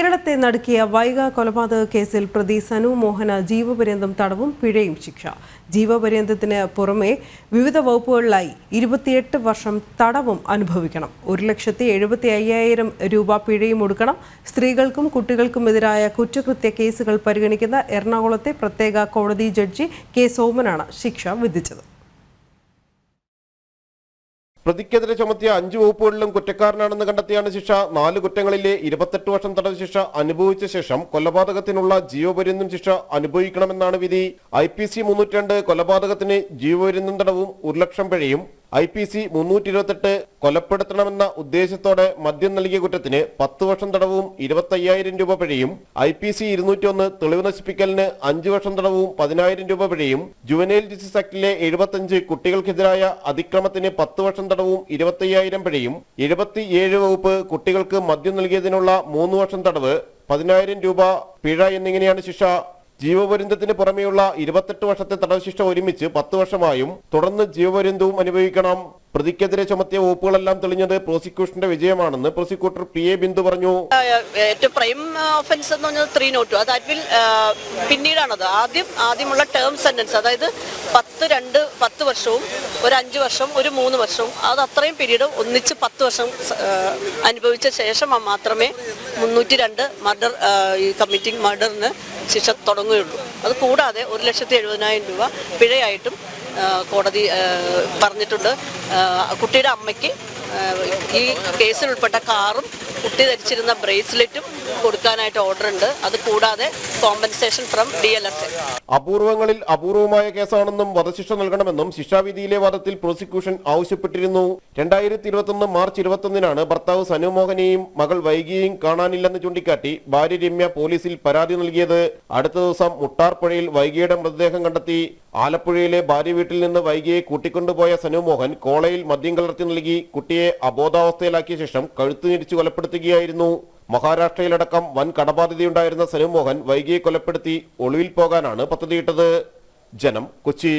കേരളത്തെ നടുക്കിയ വൈഗ കൊലപാതക കേസിൽ പ്രതി സനു മോഹന ജീവപര്യന്തം തടവും പിഴയും ശിക്ഷ. ജീവപര്യന്തത്തിന് പുറമെ വിവിധ വകുപ്പുകളിലായി 28 വർഷം തടവും അനുഭവിക്കണം. 1,75,000 രൂപ പിഴയും ഒടുക്കണം. സ്ത്രീകൾക്കും കുട്ടികൾക്കുമെതിരായ കുറ്റകൃത്യ കേസുകൾ പരിഗണിക്കുന്ന എറണാകുളത്തെ പ്രത്യേക കോടതി ജഡ്ജി കെ സോമനാണ് ശിക്ഷ വിധിച്ചത്. പ്രതിക്കെതിരെ ചുമത്തിയ 5 വകുപ്പുകളിലും കുറ്റക്കാരനാണെന്ന് കണ്ടെത്തിയാണ് ശിക്ഷ. 4 കുറ്റങ്ങളിലെ 28 വർഷം തടവ് ശിക്ഷ അനുഭവിച്ച ശേഷം കൊലപാതകത്തിനുള്ള ജീവപര്യന്തം ശിക്ഷ അനുഭവിക്കണമെന്നാണ് വിധി. IPC 302 കൊലപാതകത്തിന് ജീവപര്യന്തം തടവും 1 ലക്ഷം പിഴയും, IPC 328 കൊലപ്പെടുത്തണമെന്ന ഉദ്ദേശത്തോടെ മദ്യം നൽകിയ കുറ്റത്തിന് 10 വർഷം തടവും 25,000 രൂപ പിഴയും, IPC 201 തെളിവ് നശിപ്പിക്കലിന് 5 വർഷം തടവും 10,000 രൂപ പിഴയും, ജുവനൈൽ ജസ്റ്റിസ് ആക്ടിലെ 75 കുട്ടികൾക്കെതിരായ അതിക്രമത്തിന് 10 വർഷം തടവും 25,000 പിഴയും, 77 വകുപ്പ് കുട്ടികൾക്ക് മദ്യം നൽകിയതിനുള്ള 3 വർഷം തടവ് 10,000 രൂപ പിഴ എന്നിങ്ങനെയാണ് ശിക്ഷ. ജീവപര്യന്തത്തിന് പുറമെയുള്ള 28 വർഷത്തെ തടവ് ശിക്ഷ ഒരുമിച്ച് 10 വർഷമായും തുടർന്ന് ജീവപര്യന്തവും അനുഭവിക്കണം. പ്രതിക്കെതിരെ ചുമത്തിയ വകുപ്പുകളെല്ലാം തെളിഞ്ഞത് പ്രോസിക്യൂഷന്റെ വിജയമാണെന്ന് പ്രോസിക്യൂട്ടർ PA ബിന്ദു പറഞ്ഞു. ഏറ്റവും പ്രൈം ഒഫൻസ് എന്ന് പറഞ്ഞത് 302, അത് പിന്നീടാണത്. ആദ്യമുള്ള ടേം സെന്റൻസ്, അതായത് 10 വർഷവും ഒരു 5 വർഷം ഒരു 3 വർഷവും, അത് അത്രയും പീരീഡ് ഒന്നിച്ച് 10 വർഷം അനുഭവിച്ച ശേഷം മാത്രമേ 302 മർഡർ കമ്മിറ്റിംഗ് മർഡറിന് ശിക്ഷ തുടങ്ങുകയുള്ളൂ. അത് കൂടാതെ 1,70,000 രൂപ പിഴയായിട്ടും കോടതി പറഞ്ഞിട്ടുണ്ട്. കുട്ടിയുടെ അമ്മയ്ക്ക് ഈ കേസിൽ ഉൾപ്പെട്ട കാറും കുട്ടി ധരിച്ചിരുന്ന ബ്രേസ്ലെറ്റും കൊടുക്കാനായിട്ട് ഓർഡർ ഉണ്ട്. അത് കൂടാതെ കോമ്പൻസേഷൻ ഫ്രം DLSA. അപൂർവങ്ങളിൽ അപൂർവമായ കേസാണെന്നും വധശിക്ഷ നൽകണമെന്നും ശിക്ഷാവിധിയിലെ വാദത്തിൽ പ്രോസിക്യൂഷൻ ആവശ്യപ്പെട്ടിരുന്നു. 2021 മാർച്ച് 21 ഭർത്താവ് സനു മോഹനെയും മകൾ വൈഗിയെയും കാണാനില്ലെന്ന് ചൂണ്ടിക്കാട്ടി ഭാര്യ രമ്യ പോലീസിൽ പരാതി നൽകിയത്. അടുത്ത ദിവസം മുട്ടാർപ്പുഴയിൽ വൈഗിയുടെ മൃതദേഹം കണ്ടെത്തി. ആലപ്പുഴയിലെ ഭാര്യ വീട്ടിൽ നിന്ന് വൈഗിയെ കൂട്ടിക്കൊണ്ടുപോയ സനു മോഹൻ കോളയിൽ മദ്യം കലർത്തി നൽകി കുട്ടിയെ അബോധാവസ്ഥയിലാക്കിയ ശേഷം കഴുത്തു ഞെരിച്ചു കൊലപ്പെടുത്തുകയായിരുന്നു. മഹാരാഷ്ട്രയിലടക്കം വൻ കടബാധ്യതയുണ്ടായിരുന്ന സനു മോഹൻ വൈഗിയെ കൊലപ്പെടുത്തി ഒളിവിൽ പോകാനാണ് പദ്ധതിയിട്ടത്. ജനം, കൊച്ചി.